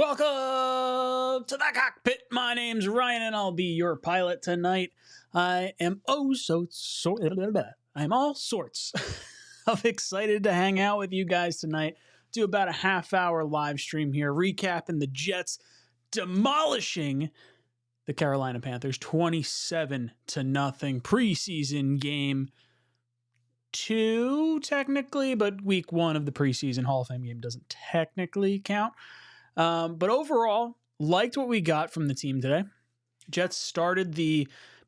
Welcome to the cockpit. My name's Ryan, and I'll be your pilot tonight. I am all sorts of excited to hang out with you guys tonight. Do about a half-hour live stream here, recapping the Jets demolishing the Carolina Panthers 27-0 preseason game 2, technically, but week 1 of the preseason Hall of Fame game doesn't technically count. But overall, liked what we got from the team today. Jets started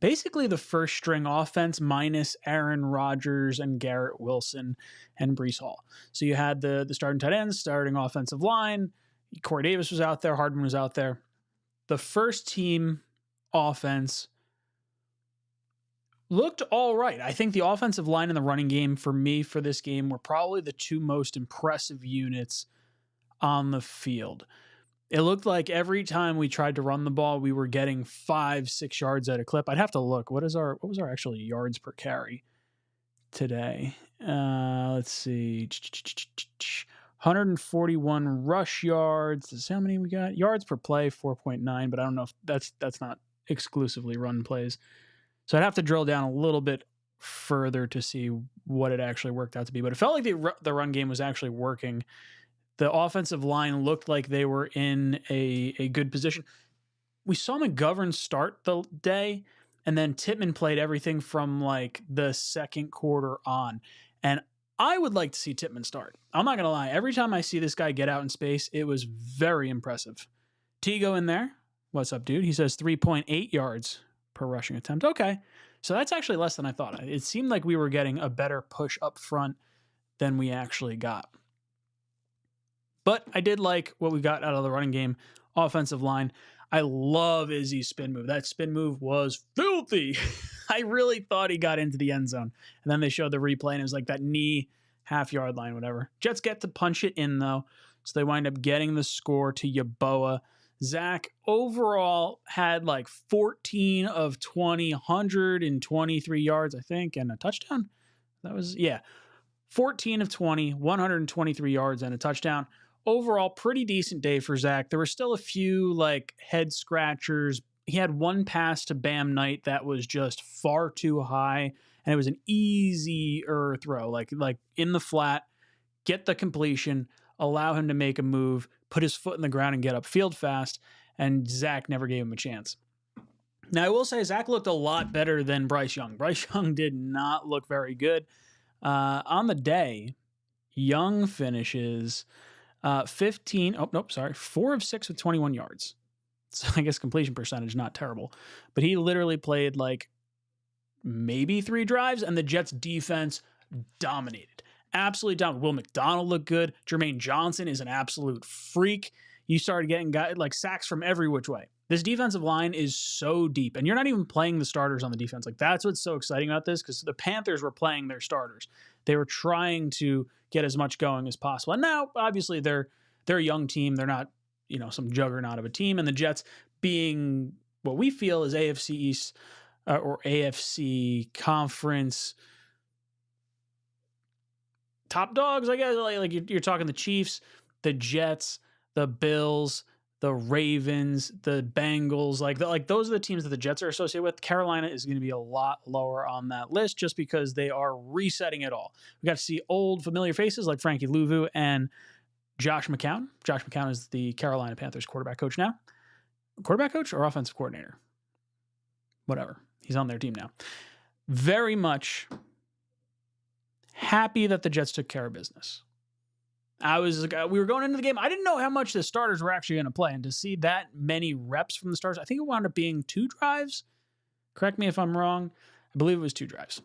basically the first string offense minus Aaron Rodgers and Garrett Wilson and Breece Hall. So you had the starting tight ends, starting offensive line. Corey Davis was out there. Hardman was out there. The first team offense looked all right. I think the offensive line and the running game for me for this game were probably the two most impressive units on the field. It looked like every time we tried to run the ball, we were getting 5-6 yards at a clip. I'd have to look. What was our actually yards per carry today? Let's see. 141 rush yards. Is how many we got? Yards per play, 4.9, but I don't know if that's not exclusively run plays. So I'd have to drill down a little bit further to see what it actually worked out to be. But it felt like the run game was actually working. The offensive line looked like they were in a good position. We saw McGovern start the day, and then Tippmann played everything from like the second quarter on. And I would like to see Tippmann start. I'm not going to lie. Every time I see this guy get out in space, it was very impressive. Tigo in there. What's up, dude? He says 3.8 yards per rushing attempt. Okay. So that's actually less than I thought. It seemed like we were getting a better push up front than we actually got. But I did like what we got out of the running game, offensive line. I love Izzy's spin move. That spin move was filthy. I really thought he got into the end zone. And then they showed the replay, and it was like that knee half-yard line, whatever. Jets get to punch it in, though. So they wind up getting the score to Yeboah. Zach overall had like 14 of 20, 123 yards, I think, and a touchdown. 14 of 20, 123 yards and a touchdown. Overall, pretty decent day for Zach. There were still a few like head scratchers. He had one pass to Bam Knight that was just far too high, and it was an easier throw, like in the flat, get the completion, allow him to make a move, put his foot in the ground and get upfield fast, and Zach never gave him a chance. Now, I will say Zach looked a lot better than Bryce Young. Bryce Young did not look very good. On the day, Young finishes 4 of 6 with 21 yards. So I guess completion percentage, not terrible. But he literally played like maybe 3 drives, and the Jets defense dominated. Absolutely dominated. Will McDonald looked good. Jermaine Johnson is an absolute freak. You started getting guys like sacks from every which way. This defensive line is so deep, and you're not even playing the starters on the defense. Like, that's what's so exciting about this, because the Panthers were playing their starters. They were trying to get as much going as possible. And now, obviously, they're a young team. They're not, some juggernaut of a team. And the Jets, being what we feel is AFC East or AFC Conference top dogs, I guess. Like you're talking the Chiefs, the Jets, the Bills, the Ravens, the Bengals, like those are the teams that the Jets are associated with. Carolina is going to be a lot lower on that list just because they are resetting it all. We got to see old familiar faces like Frankie Louvu and Josh McCown. Josh McCown is the Carolina Panthers quarterback coach now. Quarterback coach or offensive coordinator? Whatever. He's on their team now. Very much happy that the Jets took care of business. We were going into the game. I didn't know how much the starters were actually going to play. And to see that many reps from the starters, I think it wound up being 2 drives. Correct me if I'm wrong. I believe it was 2 drives.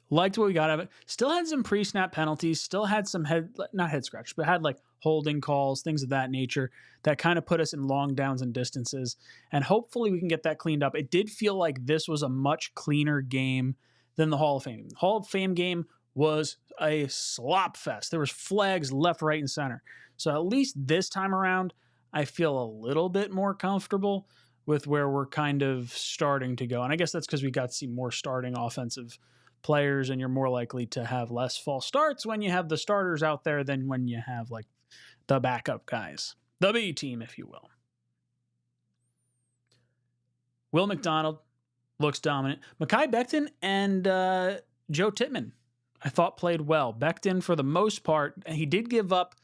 Liked what we got out of it. Still had some pre-snap penalties. Still had some not head scratch, but had like holding calls, things of that nature that kind of put us in long downs and distances. And hopefully we can get that cleaned up. It did feel like this was a much cleaner game than the Hall of Fame. The Hall of Fame game was a slop fest. There was flags left, right, and center. So at least this time around, I feel a little bit more comfortable with where we're kind of starting to go. And I guess that's because we got to see more starting offensive players, and you're more likely to have less false starts when you have the starters out there than when you have like the backup guys. The B team, if you will. Will McDonald looks dominant. Mekhi Becton and Joe Tippmann, I thought, played well. Becton, for the most part, he did give up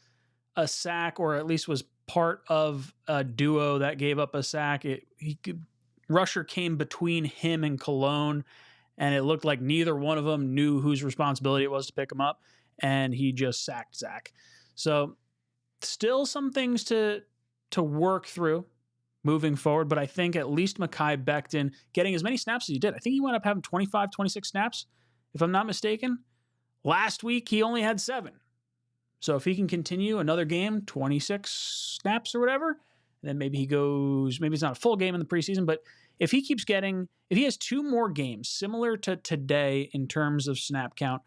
a sack, or at least was part of a duo that gave up a sack. Rusher came between him and Cologne, and it looked like neither one of them knew whose responsibility it was to pick him up, and he just sacked Zach. So still some things to work through moving forward, but I think at least Mekhi Becton getting as many snaps as he did. I think he wound up having 25, 26 snaps, if I'm not mistaken. Last week, he only had 7. So if he can continue another game, 26 snaps or whatever, then maybe he goes, maybe it's not a full game in the preseason, but if he keeps getting, if he has 2 more games similar to today in terms of snap count,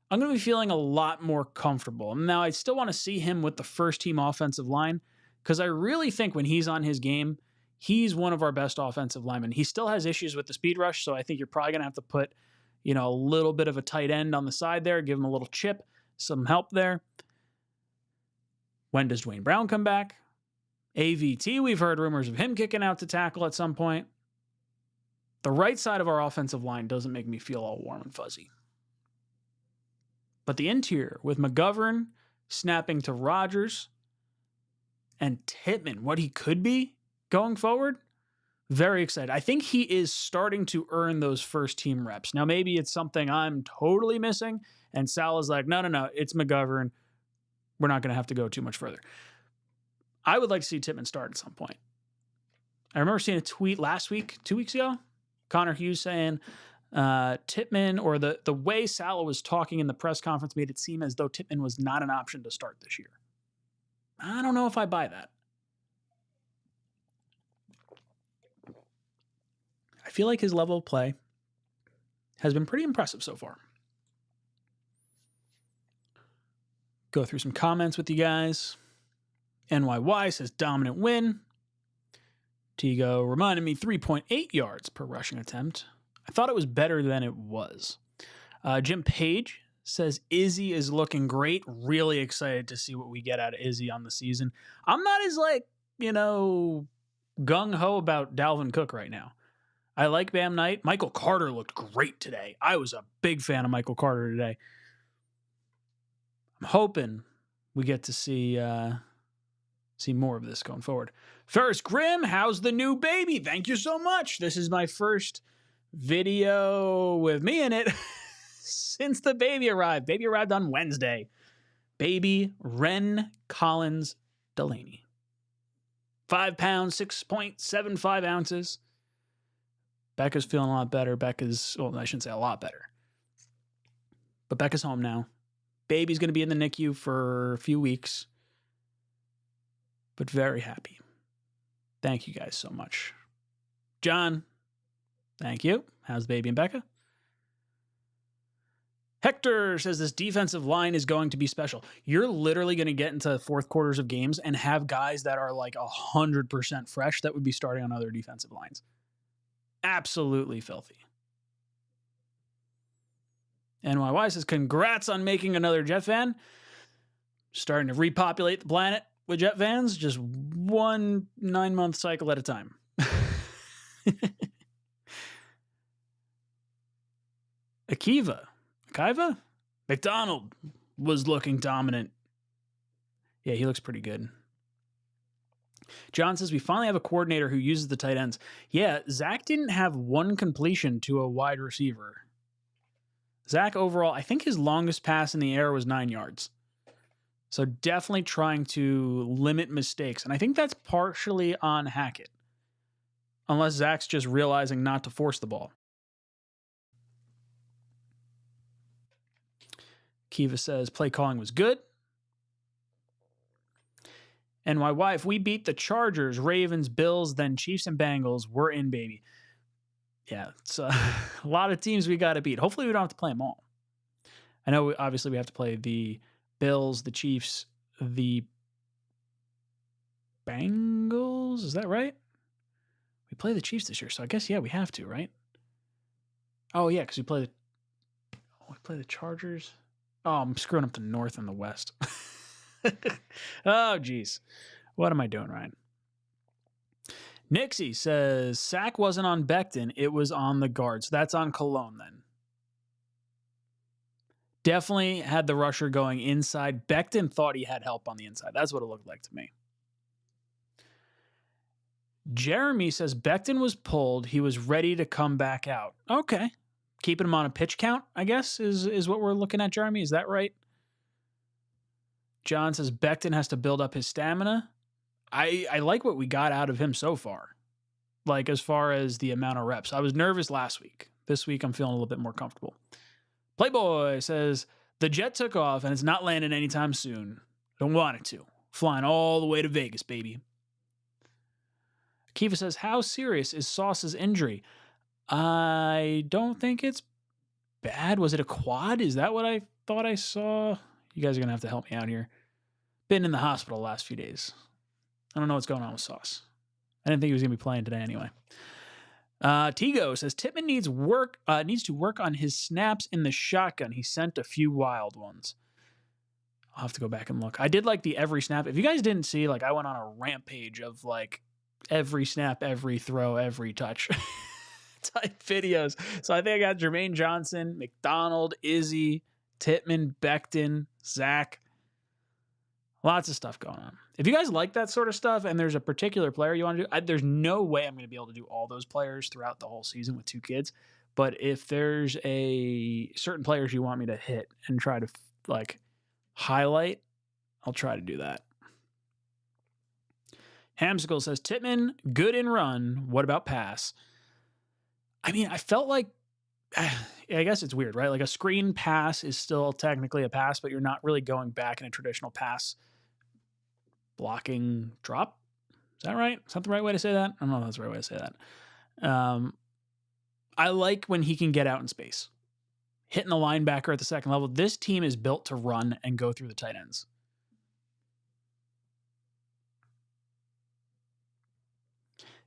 I'm going to be feeling a lot more comfortable. Now, I still want to see him with the first team offensive line, because I really think when he's on his game, he's one of our best offensive linemen. He still has issues with the speed rush, so I think you're probably going to have to put, a little bit of a tight end on the side there, give him a little chip, some help there. When does Dwayne Brown come back? AVT, we've heard rumors of him kicking out to tackle at some point. The right side of our offensive line doesn't make me feel all warm and fuzzy. But the interior, with McGovern snapping to Rodgers and Tippmann, what he could be going forward, very excited. I think he is starting to earn those first team reps. Now, maybe it's something I'm totally missing, and Salah's like, no, it's McGovern. We're not going to have to go too much further. I would like to see Tippmann start at some point. I remember seeing a tweet last week, 2 weeks ago, Connor Hughes saying Tippmann, or the way Salah was talking in the press conference made it seem as though Tippmann was not an option to start this year. I don't know if I buy that. I feel like his level of play has been pretty impressive so far. Go through some comments with you guys. NYY says dominant win. Tigo reminded me 3.8 yards per rushing attempt. I thought it was better than it was. Jim Page says Izzy is looking great. Really excited to see what we get out of Izzy on the season. I'm not as gung-ho about Dalvin Cook right now. I like Bam Knight. Michael Carter looked great today. I was a big fan of Michael Carter today. I'm hoping we get to see more of this going forward. Ferris Grimm, how's the new baby? Thank you so much. This is my first video with me in it since the baby arrived. Baby arrived on Wednesday. Baby Ren Collins Delaney. 5 pounds, 6.75 ounces. Becca's feeling a lot better. Well, I shouldn't say a lot better. But Becca's home now. Baby's going to be in the NICU for a few weeks. But very happy. Thank you guys so much. John, thank you. How's Baby and Becca? Hector says this defensive line is going to be special. You're literally going to get into fourth quarters of games and have guys that are like 100% fresh that would be starting on other defensive lines. Absolutely filthy. NYY says, congrats on making another Jet fan. Starting to repopulate the planet with Jet fans, just one 9-month cycle at a time. Akiva? McDonald was looking dominant. Yeah, he looks pretty good. John says, we finally have a coordinator who uses the tight ends. Yeah, Zach didn't have one completion to a wide receiver. Zach overall, I think his longest pass in the air was 9 yards. So definitely trying to limit mistakes. And I think that's partially on Hackett. Unless Zach's just realizing not to force the ball. Kiva says, play calling was good. NYY, if we beat the Chargers, Ravens, Bills, then Chiefs and Bengals, we're in, baby. Yeah, it's a lot of teams we got to beat. Hopefully we don't have to play them all. I know obviously we have to play the Bills, the Chiefs, the Bengals. Is that right? We play the Chiefs this year, so I guess, yeah, we have to, right? Oh, yeah, because we play the Chargers. Oh, I'm screwing up the North and the West. Oh, geez. What am I doing, Ryan? Nixie says, sack wasn't on Becton. It was on the guards. That's on Cologne then. Definitely had the rusher going inside. Becton thought he had help on the inside. That's what it looked like to me. Jeremy says Becton was pulled. He was ready to come back out. Okay. Keeping him on a pitch count, I guess, is what we're looking at, Jeremy. Is that right? John says Becton has to build up his stamina. I like what we got out of him so far. Like, as far as the amount of reps. I was nervous last week. This week, I'm feeling a little bit more comfortable. Playboy says, the jet took off and it's not landing anytime soon. Don't want it to. Flying all the way to Vegas, baby. Kiva says, how serious is Sauce's injury? I don't think it's bad. Was it a quad? Is that what I thought I saw? You guys are going to have to help me out here. Been in the hospital the last few days. I don't know what's going on with Sauce. I didn't think he was going to be playing today anyway. Tigo says Tippmann needs to work on his snaps in the shotgun. He sent a few wild ones. I'll have to go back and look. I did like the every snap. If you guys didn't see, like, I went on a rampage of like every snap, every throw, every touch type videos. So I think I got Jermaine Johnson, McDonald, Izzy, Tippmann, Becton, Zach. Lots of stuff going on. If you guys like that sort of stuff and there's a particular player you want to do, there's no way I'm going to be able to do all those players throughout the whole season with 2 kids. But if there's a certain players you want me to hit and try to like highlight, I'll try to do that. Hamsicle says, Tippmann, good in run. What about pass? I mean, I felt like, I guess it's weird, right? Like a screen pass is still technically a pass, but you're not really going back in a traditional pass blocking drop. Is that right? Is that the right way to say that? I don't know if that's the right way to say that. I like when he can get out in space. Hitting the linebacker at the second level. This team is built to run and go through the tight ends.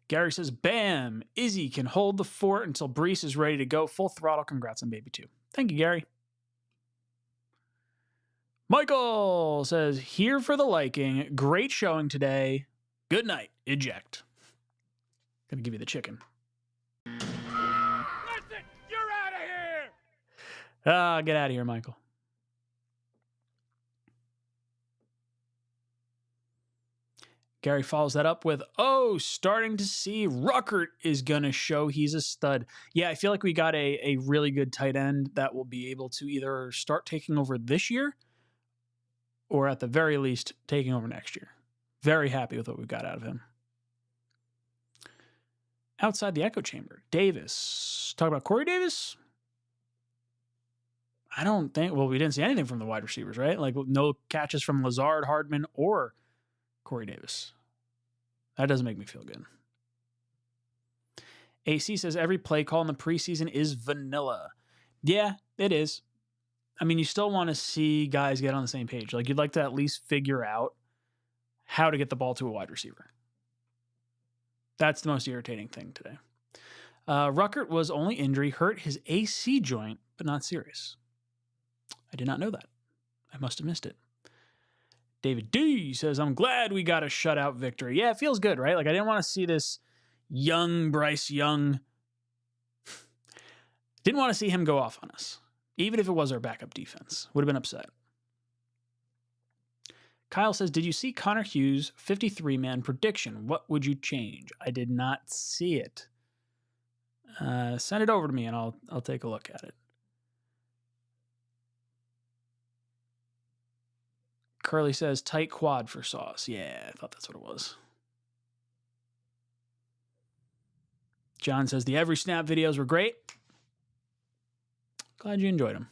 Gary says, bam, Izzy can hold the fort until Brees is ready to go. Full throttle. Congrats on baby 2. Thank you, Gary. Michael says, here for the liking. Great showing today. Good night. Eject. Gonna give you the chicken. Listen, you're out of here. Get out of here, Michael. Gary follows that up with, starting to see Ruckert is going to show he's a stud. Yeah, I feel like we got a really good tight end that will be able to either start taking over this year or at the very least taking over next year. Very happy with what we've got out of him. Outside the echo chamber, Davis. Talk about Corey Davis? I don't think, we didn't see anything from the wide receivers, right? Like no catches from Lazard, Hardman, or Corey Davis. That doesn't make me feel good. AC says every play call in the preseason is vanilla. Yeah, it is. I mean, you still want to see guys get on the same page. Like, you'd like to at least figure out how to get the ball to a wide receiver. That's the most irritating thing today. Ruckert was only injury, hurt his AC joint, but not serious. I did not know that. I must have missed it. David D says, I'm glad we got a shutout victory. Yeah, it feels good, right? Like, I didn't want to see this young Bryce Young. Didn't want to see him go off on us. Even if it was our backup defense. Would have been upset. Kyle says, did you see Connor Hughes' 53-man prediction? What would you change? I did not see it. Send it over to me and I'll take a look at it. Curly says, tight quad for Sauce. Yeah, I thought that's what it was. John says, the every snap videos were great. Glad you enjoyed them.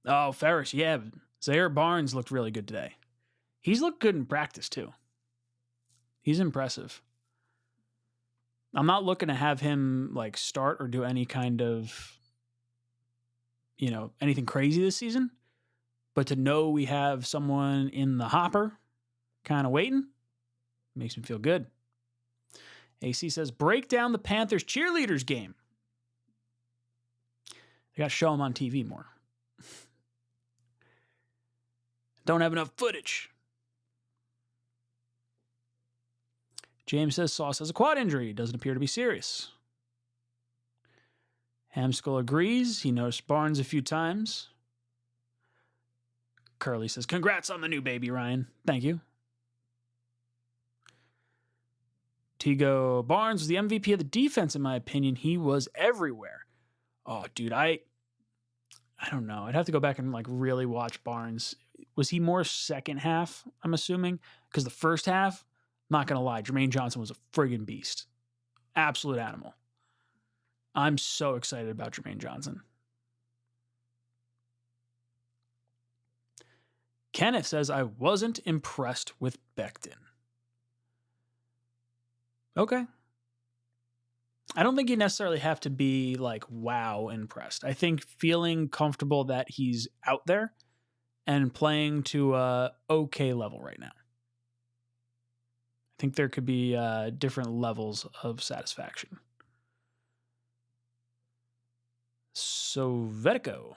Oh, Ferris, yeah. Zaire Barnes looked really good today. He's looked good in practice, too. He's impressive. I'm not looking to have him, like, start or do any kind of, anything crazy this season. But to know we have someone in the hopper kind of waiting makes me feel good. AC says, break down the Panthers cheerleaders game. They got to show them on TV more. Don't have enough footage. James says Sauce has a quad injury. Doesn't appear to be serious. Hamskull agrees. He noticed Barnes a few times. Curly says, congrats on the new baby, Ryan. Thank you. Tigo Barnes was the MVP of the defense, in my opinion. He was everywhere. Oh, dude, I don't know. I'd have to go back and like really watch Barnes. Was he more second half, I'm assuming? Because the first half, not going to lie, Jermaine Johnson was a friggin' beast. Absolute animal. I'm so excited about Jermaine Johnson. Kenneth says, I wasn't impressed with Becton. Okay. I don't think you necessarily have to be like, wow, impressed. I think feeling comfortable that he's out there and playing to a okay level right now. I think there could be different levels of satisfaction. So, Vetico.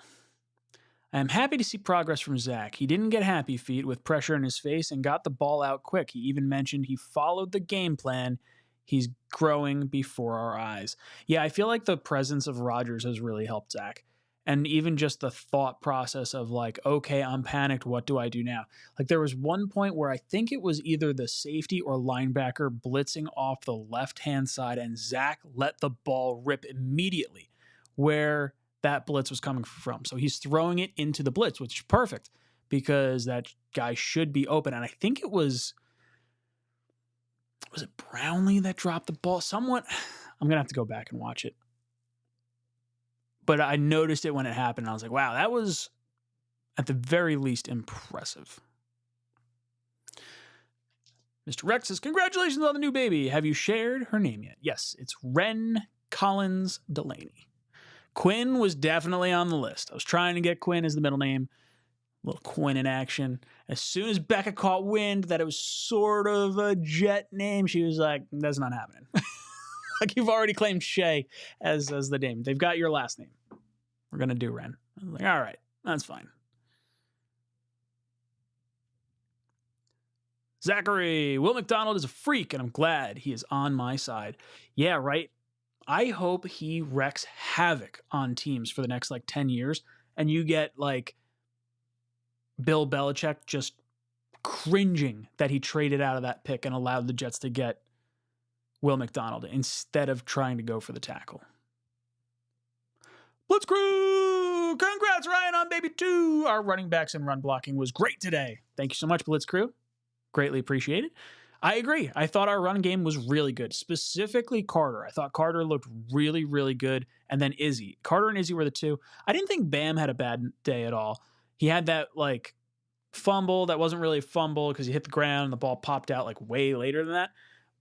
I am happy to see progress from Zach. He didn't get happy feet with pressure in his face and got the ball out quick. He even mentioned he followed the game plan. He's growing before our eyes. Yeah, I feel like the presence of Rodgers has really helped Zach. And even just the thought process of like, okay, I'm panicked. What do I do now? Like there was one point where I think it was either the safety or linebacker blitzing off the left-hand side and Zach let the ball rip immediately where that blitz was coming from. So he's throwing it into the blitz, which is perfect because that guy should be open. And I think it was it Brownlee that dropped the ball? Someone, I'm going to have to go back and watch it. But I noticed it when it happened. And I was like, wow, that was at the very least impressive. Mr. Rex says, congratulations on the new baby. Have you shared her name yet? Yes, it's Ren Collins Delaney. Quinn was definitely on the list. I was trying to get Quinn as the middle name. A little Quinn in action. As soon as Becca caught wind that it was sort of a Jet name, she was like, that's not happening. Like you've already claimed Shay as the name. They've got your last name. We're going to do Ren. I was like, all right, that's fine. Zachary, Will McDonald is a freak, and I'm glad he is on my side. Yeah, right. I hope he wreaks havoc on teams for the next like 10 years, and you get like Bill Belichick just cringing that he traded out of that pick and allowed the Jets to get Will McDonald instead of trying to go for the tackle. Blitz Crew! Congrats, Ryan, on baby 2. Our running backs and run blocking was great today. Thank you so much, Blitz Crew. Greatly appreciated. I agree. I thought our run game was really good, specifically Carter. I thought Carter looked really, really good. And then Izzy. Carter and Izzy were the two. I didn't think Bam had a bad day at all. He had that like fumble that wasn't really a fumble because he hit the ground and the ball popped out like way later than that.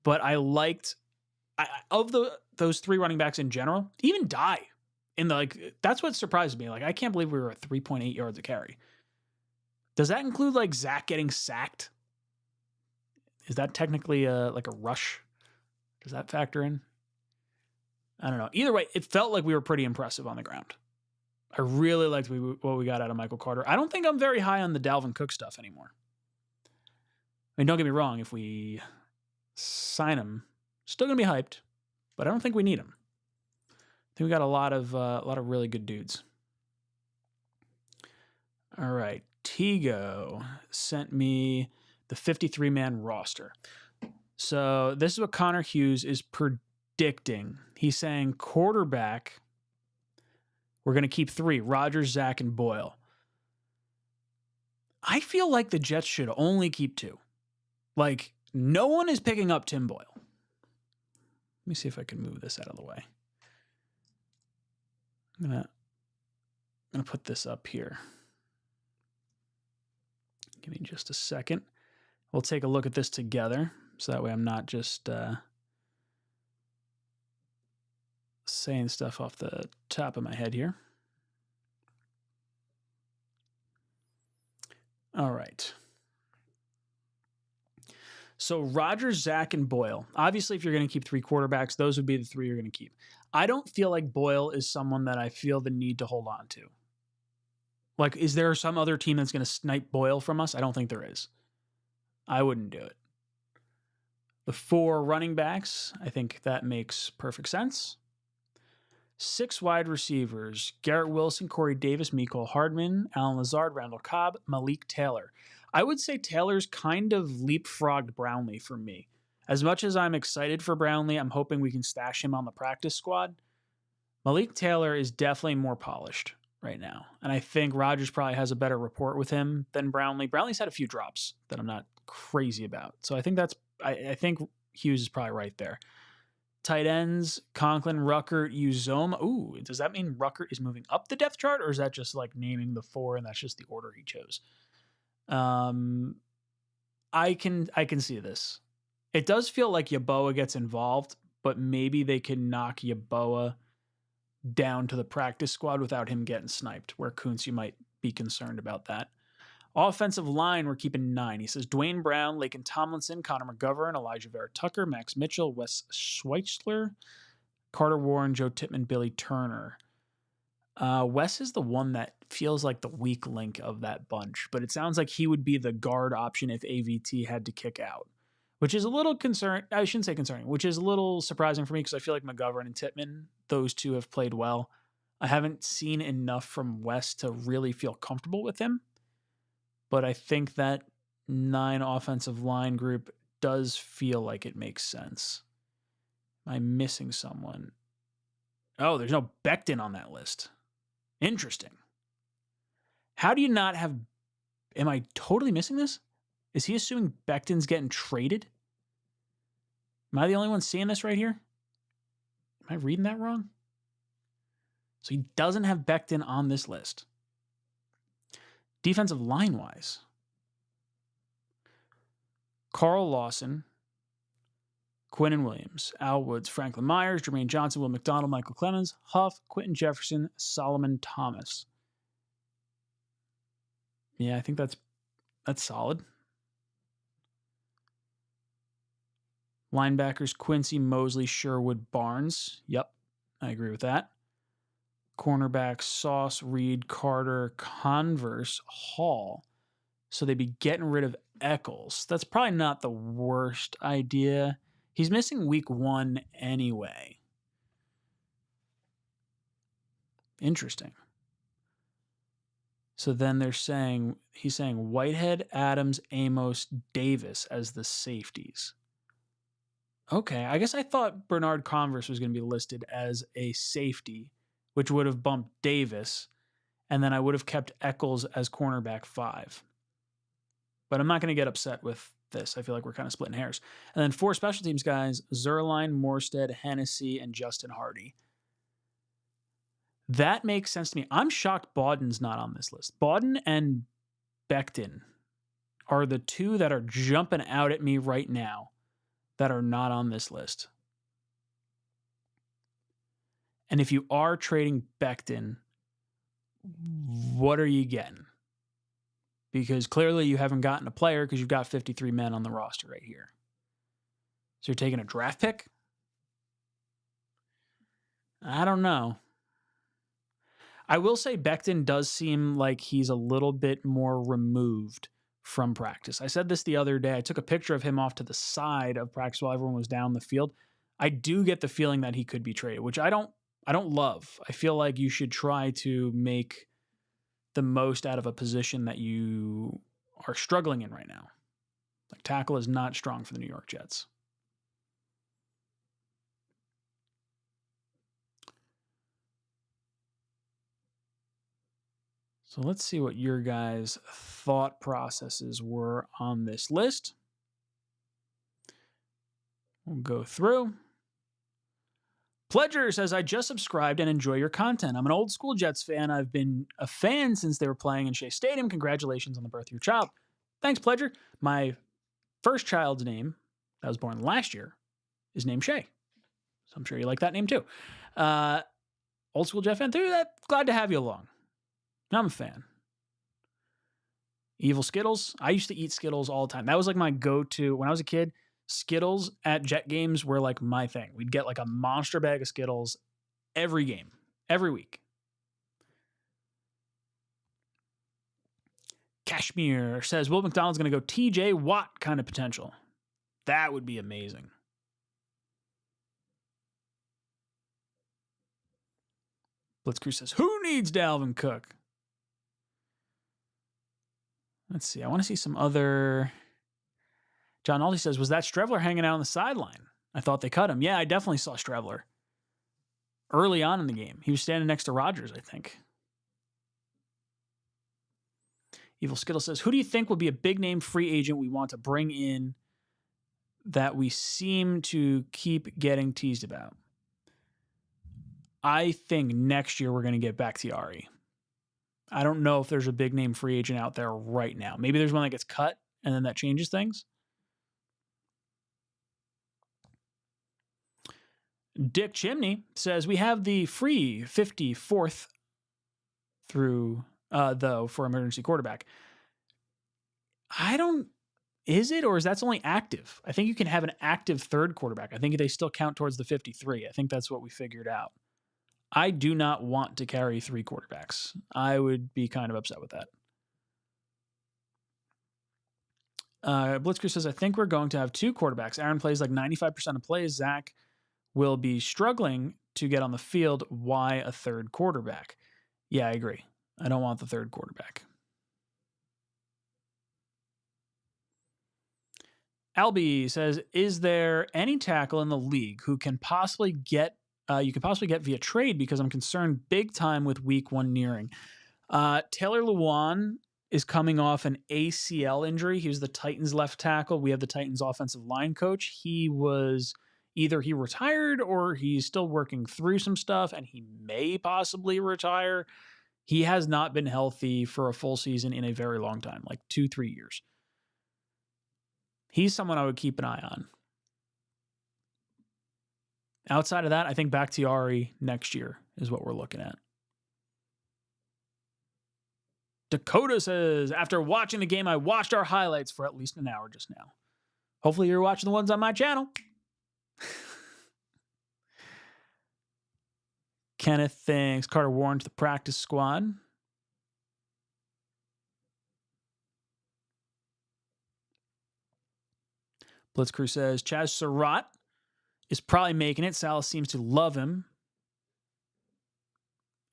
But I liked those 3 running backs in general, even Die. In the like, that's what surprised me. Like, I can't believe we were at 3.8 yards a carry. Does that include like Zach getting sacked? Is that technically like a rush? Does that factor in? I don't know. Either way, it felt like we were pretty impressive on the ground. I really liked what we got out of Michael Carter. I don't think I'm very high on the Dalvin Cook stuff anymore. I mean, don't get me wrong. If we sign him, still gonna be hyped, but I don't think we need him. I think we got a lot of really good dudes. All right, Tigo sent me the 53-man roster. So this is what Connor Hughes is predicting. He's saying quarterback, we're going to keep 3, Rodgers, Zach, and Boyle. I feel like the Jets should only keep 2. Like, no one is picking up Tim Boyle. Let me see if I can move this out of the way. I'm gonna put this up here. Give me just a second. We'll take a look at this together, so that way I'm not just saying stuff off the top of my head here. All right. So Rodgers, Zach, and Boyle. Obviously, if you're going to keep 3 quarterbacks, those would be the 3 you're going to keep. I don't feel like Boyle is someone that I feel the need to hold on to. Like, is there some other team that's going to snipe Boyle from us? I don't think there is. I wouldn't do it. The 4 running backs, I think that makes perfect sense. 6 wide receivers: Garrett Wilson, Corey Davis, Mecole Hardman, Allen Lazard, Randall Cobb, Malik Taylor. I would say Taylor's kind of leapfrogged Brownlee for me. As much as I'm excited for Brownlee, I'm hoping we can stash him on the practice squad. Malik Taylor is definitely more polished right now. And I think Rodgers probably has a better rapport with him than Brownlee. Brownlee's had a few drops that I'm not crazy about. So I think I think Hughes is probably right there. Tight ends: Conklin, Ruckert, Uzoma. Ooh, does that mean Ruckert is moving up the depth chart, or is that just like naming the 4 and that's just the order he chose? I can see this. It does feel like Yeboah gets involved, but maybe they can knock Yeboah down to the practice squad without him getting sniped, where Kuntz, you might be concerned about that. Offensive line, we're keeping 9. He says Dwayne Brown, Laken Tomlinson, Connor McGovern, Elijah Vera Tucker, Max Mitchell, Wes Schweitzer, Carter Warren, Joe Tippmann, Billy Turner. Wes is the one that feels like the weak link of that bunch, but it sounds like he would be the guard option if AVT had to kick out, which is a little concerning. I shouldn't say concerning, which is a little surprising for me because I feel like McGovern and Tippmann, those two have played well. I haven't seen enough from Wes to really feel comfortable with him. But I think that 9 offensive line group does feel like it makes sense. Am I missing someone? Oh, there's no Becton on that list. Interesting. How do you not have... Am I totally missing this? Is he assuming Becton's getting traded? Am I the only one seeing this right here? Am I reading that wrong? So he doesn't have Becton on this list. Defensive line-wise: Carl Lawson, Quinnen Williams, Al Woods, Franklin Myers, Jermaine Johnson, Will McDonald, Michael Clemens, Huff, Quentin Jefferson, Solomon Thomas. Yeah, I think that's solid. Linebackers: Quincy, Mosley, Sherwood, Barnes. Yep, I agree with that. Cornerbacks: Sauce, Reed, Carter, Converse, Hall. So they'd be getting rid of Eccles. That's probably not the worst idea. He's missing week 1 anyway. Interesting. So then he's saying Whitehead, Adams, Amos, Davis as the safeties. Okay, I guess I thought Bernard Converse was going to be listed as a safety, which would have bumped Davis, and then I would have kept Eccles as cornerback 5. But I'm not going to get upset with this. I feel like we're kind of splitting hairs. And then 4 special teams guys: Zerline, Morstead, Hennessy, and Justin Hardy. That makes sense to me. I'm shocked Bawden's not on this list. Bawden and Becton are the 2 that are jumping out at me right now that are not on this list. And if you are trading Becton, what are you getting? Because clearly you haven't gotten a player because you've got 53 men on the roster right here. So you're taking a draft pick? I don't know. I will say Becton does seem like he's a little bit more removed from practice. I said this the other day. I took a picture of him off to the side of practice while everyone was down the field. I do get the feeling that he could be traded, which I don't love. I feel like you should try to make the most out of a position that you are struggling in right now. Like, tackle is not strong for the New York Jets. So let's see what your guys' thought processes were on this list. We'll go through. Pledger says, I just subscribed and enjoy your content. I'm an old school Jets fan. I've been a fan since they were playing in Shea Stadium. Congratulations on the birth of your child. Thanks, Pledger. My first child's name, that was born last year, is named Shea. So I'm sure you like that name too. Old school Jet fan too. Glad to have you along. I'm a fan. Evil Skittles. I used to eat Skittles all the time. That was like my go-to. When I was a kid, Skittles at Jet games were like my thing. We'd get like a monster bag of Skittles every game, every week. Kashmir says, Will McDonald's going to go TJ Watt kind of potential. That would be amazing. Blitzkrieg says, who needs Dalvin Cook? Let's see. I want to see some other. John Aldi says, was that Strevler hanging out on the sideline? I thought they cut him. Yeah, I definitely saw Strevler early on in the game. He was standing next to Rodgers, I think. Evil Skittle says, who do you think will be a big name free agent we want to bring in that we seem to keep getting teased about? I think next year we're going to get Bakhtiari. I don't know if there's a big name free agent out there right now. Maybe there's one that gets cut and then that changes things. Dick Chimney says, we have the free 54th through, though, for emergency quarterback. Is it, or is that's only active? I think you can have an active third quarterback. I think they still count towards the 53. I think that's what we figured out. I do not want to carry 3 quarterbacks. I would be kind of upset with that. Blitzkrieg says, I think we're going to have 2 quarterbacks. Aaron plays like 95% of plays. Zach will be struggling to get on the field. Why a third quarterback? Yeah, I agree. I don't want the third quarterback. Albie says, is there any tackle in the league who can possibly get you can possibly get via trade, because I'm concerned big time with week 1 nearing? Taylor Lewan is coming off an ACL injury. He was the Titans left tackle. We have the Titans offensive line coach. He retired or he's still working through some stuff, and he may possibly retire. He has not been healthy for a full season in a very long time, like 2-3 years. He's someone I would keep an eye on. Outside of that, I think Bakhtiari next year is what we're looking at. Dakota says, after watching the game, I watched our highlights for at least an hour just now. Hopefully you're watching the ones on my channel. Kenneth thanks Carter Warren to the practice squad. Blitzkrieg says, Chaz Surratt is probably making it. Salas seems to love him.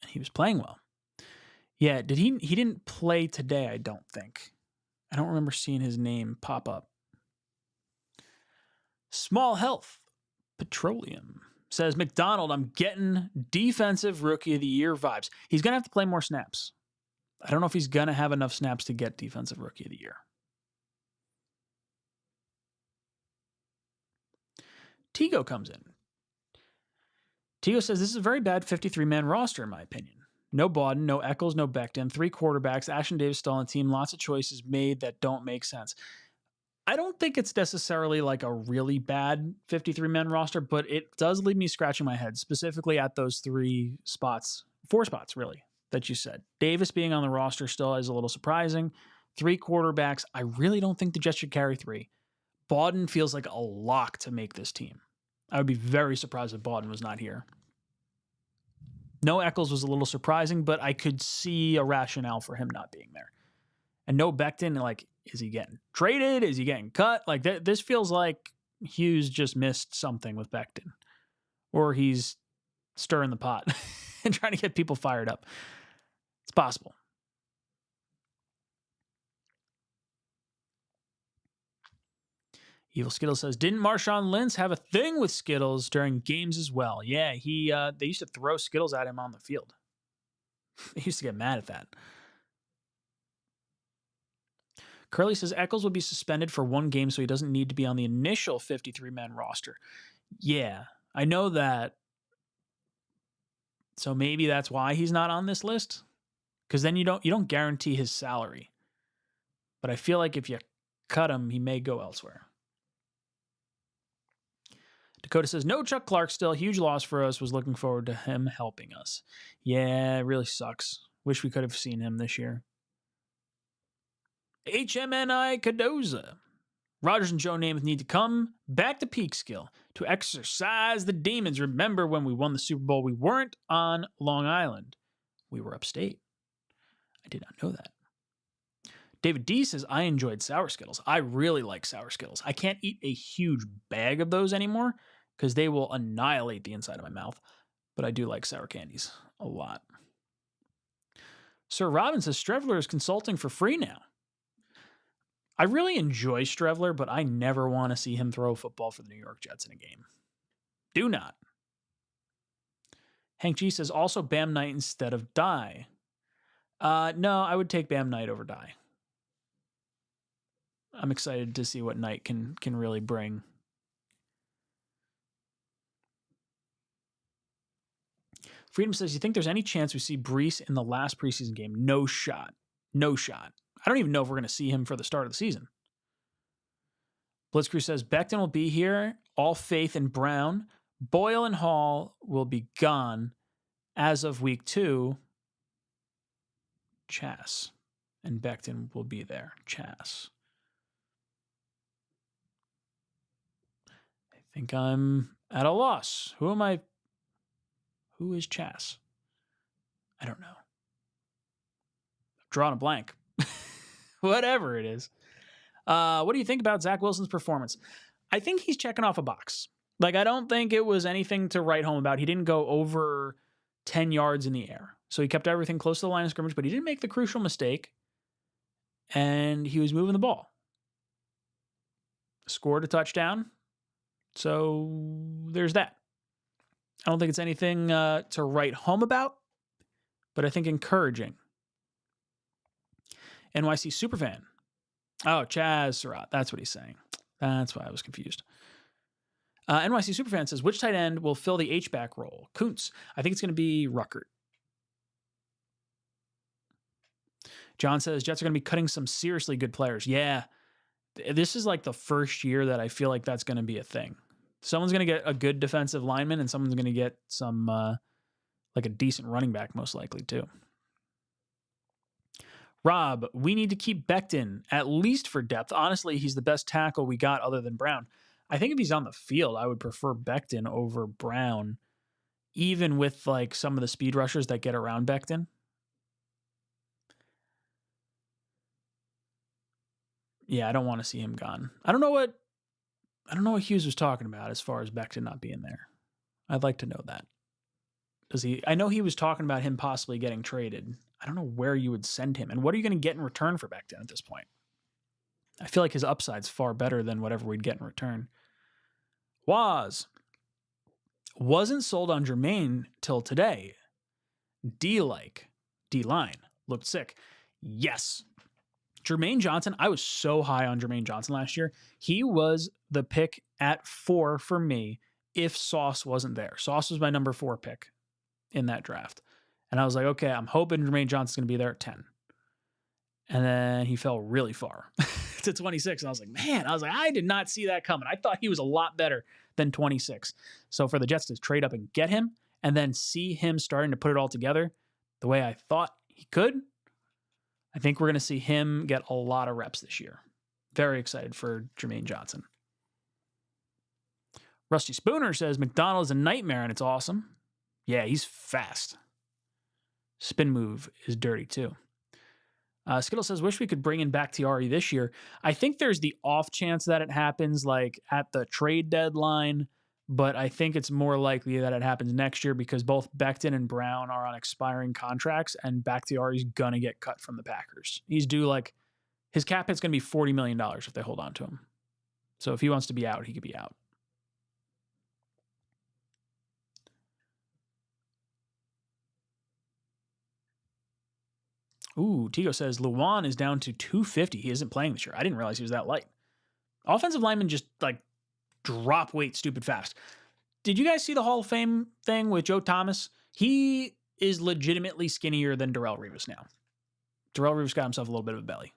And he was playing well. Yeah, he didn't play today, I don't think. I don't remember seeing his name pop up. Small Health Petroleum says, McDonald, I'm getting defensive rookie of the year vibes. He's going to have to play more snaps. I don't know if he's going to have enough snaps to get defensive rookie of the year. Tigo comes in. Tigo says, this is a very bad 53-man roster, in my opinion. No Bawden, no Eccles, no Becton, 3 quarterbacks, Ashton Davis still on the team, lots of choices made that don't make sense. I don't think it's necessarily like a really bad 53-man roster, but it does leave me scratching my head, specifically at those 4 spots, really, that you said. Davis being on the roster still is a little surprising. 3 quarterbacks, I really don't think the Jets should carry 3. Bawden feels like a lock to make this team. I would be very surprised if Bawden was not here. No Eccles was a little surprising, but I could see a rationale for him not being there. And no Becton, like, is he getting traded? Is he getting cut? Like, this feels like Hughes just missed something with Becton. Or he's stirring the pot and trying to get people fired up. It's possible. Evil Skittles says, didn't Marshawn Lynch have a thing with Skittles during games as well? Yeah, they used to throw Skittles at him on the field. They used to get mad at that. Curly says, Eccles will be suspended for 1 game, so he doesn't need to be on the initial 53-man roster. Yeah, I know that. So maybe that's why he's not on this list, because then you don't guarantee his salary. But I feel like if you cut him, he may go elsewhere. Dakota says, no Chuck Clark still. Huge loss for us. Was looking forward to him helping us. Yeah, it really sucks. Wish we could have seen him this year. HMNI Cadoza. Rogers and Joe Namath need to come back to peak skill to exercise the demons. Remember when we won the Super Bowl, we weren't on Long Island. We were upstate. I did not know that. David D says, I enjoyed Sour Skittles. I really like Sour Skittles. I can't eat a huge bag of those anymore because they will annihilate the inside of my mouth. But I do like sour candies a lot. Sir Robin says, Strevler is consulting for free now. I really enjoy Strevler, but I never want to see him throw a football for the New York Jets in a game. Do not. Hank G says, also Bam Knight instead of Dye. No, I would take Bam Knight over Dye. I'm excited to see what Knight can really bring. Freedom says, you think there's any chance we see Brees in the last preseason game? No shot. No shot. I don't even know if we're going to see him for the start of the season. Blitzcrew says, Becton will be here. All faith in Brown. Boyle and Hall will be gone as of week 2. Chas. And Becton will be there. Chas. I think I'm at a loss. Who am I? Who is Chas? I don't know. I'm drawing a blank. Whatever it is. What do you think about Zach Wilson's performance? I think he's checking off a box. Like, I don't think it was anything to write home about. He didn't go over 10 yards in the air. So he kept everything close to the line of scrimmage, but he didn't make the crucial mistake. And he was moving the ball. Scored a touchdown. So there's that. I don't think it's anything to write home about, but I think encouraging. NYC Superfan. Oh, Chaz Surratt. That's what he's saying. That's why I was confused. NYC Superfan says, which tight end will fill the H-back role? Kuntz. I think it's going to be Ruckert. John says, Jets are going to be cutting some seriously good players. Yeah. This is like the first year that I feel like that's going to be a thing. Someone's going to get a good defensive lineman and someone's going to get some, like a decent running back, most likely, too. Rob, we need to keep Becton, at least for depth. Honestly, he's the best tackle we got other than Brown. I think if he's on the field, I would prefer Becton over Brown, even with like some of the speed rushers that get around Becton. Yeah, I don't want to see him gone. I don't know what Hughes was talking about as far as Becton not being there. I'd like to know that. I know he was talking about him possibly getting traded. I don't know where you would send him. And what are you going to get in return for Becton at this point? I feel like his upside's far better than whatever we'd get in return. Wasn't sold on Jermaine till today. D-line looked sick. Yes. Jermaine Johnson, I was so high on Jermaine Johnson last year. He was the pick at 4 for me if Sauce wasn't there. Sauce was my number 4 pick in that draft. And I was like, okay, I'm hoping Jermaine Johnson's going to be there at 10. And then he fell really far to 26. And I was like, I did not see that coming. I thought he was a lot better than 26. So for the Jets to trade up and get him and then see him starting to put it all together the way I thought he could, I think we're going to see him get a lot of reps this year. Very excited for Jermaine Johnson. Rusty Spooner says, McDonald is a nightmare and it's awesome. Yeah, he's fast. Spin move is dirty too. Skittle says, wish we could bring in Bakhtiari this year. I think there's the off chance that it happens like at the trade deadline, but I think it's more likely that it happens next year because both Becton and Brown are on expiring contracts and Bakhtiari's going to get cut from the Packers. He's due like, his cap hit's going to be $40 million if they hold on to him. So if he wants to be out, he could be out. Ooh, Tigo says, Luan is down to 250. He isn't playing this year. I didn't realize he was that light. Offensive linemen just like drop weight stupid fast. Did you guys see the Hall of Fame thing with Joe Thomas? He is legitimately skinnier than Darrelle Revis now. Darrelle Revis got himself a little bit of a belly.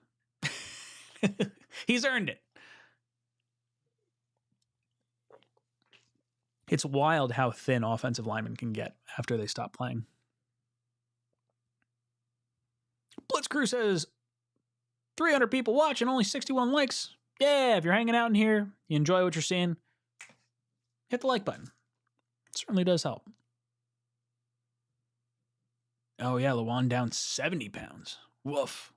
He's earned it. It's wild how thin offensive linemen can get after they stop playing. Blitzcrew says, 300 people watching, only 61 likes. Yeah, if you're hanging out in here, you enjoy what you're seeing, hit the like button. It certainly does help. Oh, yeah, Luan down 70 pounds. Woof.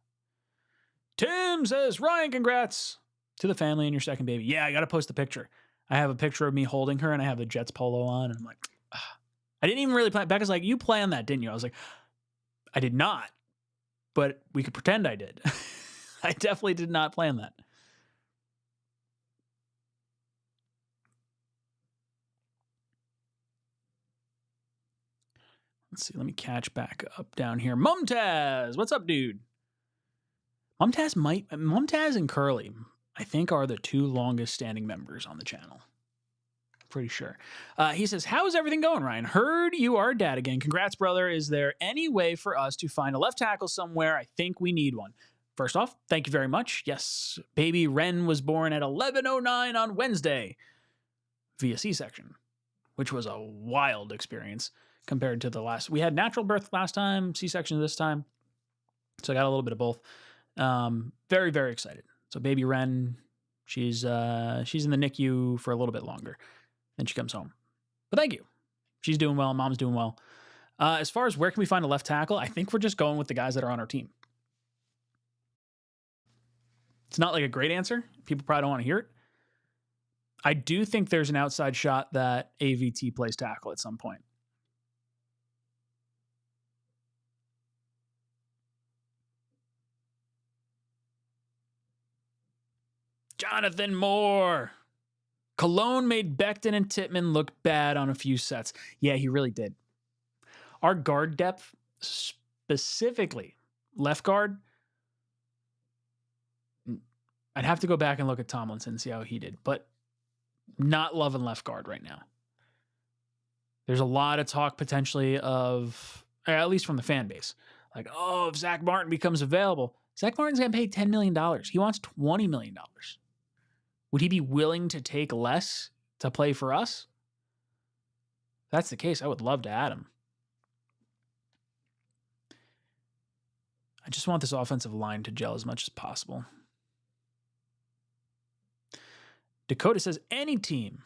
Tim says, Ryan, congrats to the family and your second baby. Yeah, I got to post the picture. I have a picture of me holding her and I have the Jets polo on. And I'm like, I didn't even really plan. Becca's like, you planned that, didn't you? I was like, I did not, but we could pretend I did. I definitely did not plan that. Let's see. Let me catch back up down here. Mumtaz, what's up, dude? Mumtaz and Curly, I think, are the two longest standing members on the channel. Pretty sure. He says, how's everything going, Ryan? Heard you are a dad again. Congrats, brother. Is there any way for us to find a left tackle somewhere? I think we need one. First off, thank you very much. Yes, baby Ren was born at 11:09 on Wednesday via C-section, which was a wild experience compared to the last. We had natural birth last time, C-section this time. So I got a little bit of both. Very, very excited. So baby Ren, she's in the NICU for a little bit longer. Then she comes home. But thank you. She's doing well. Mom's doing well. As far as where can we find a left tackle, I think we're just going with the guys that are on our team. It's not like a great answer. People probably don't want to hear it. I do think there's an outside shot that AVT plays tackle at some point. Jonathan Moore. Cologne made Becton and Tittman look bad on a few sets. Yeah, he really did. Our guard depth, specifically left guard, I'd have to go back and look at Tomlinson and see how he did, but not loving left guard right now. There's a lot of talk potentially of, at least from the fan base, like, oh, if Zach Martin becomes available, Zach Martin's going to pay $10 million. He wants $20 million. Would he be willing to take less to play for us? If that's the case, I would love to add him. I just want this offensive line to gel as much as possible. Dakota says any team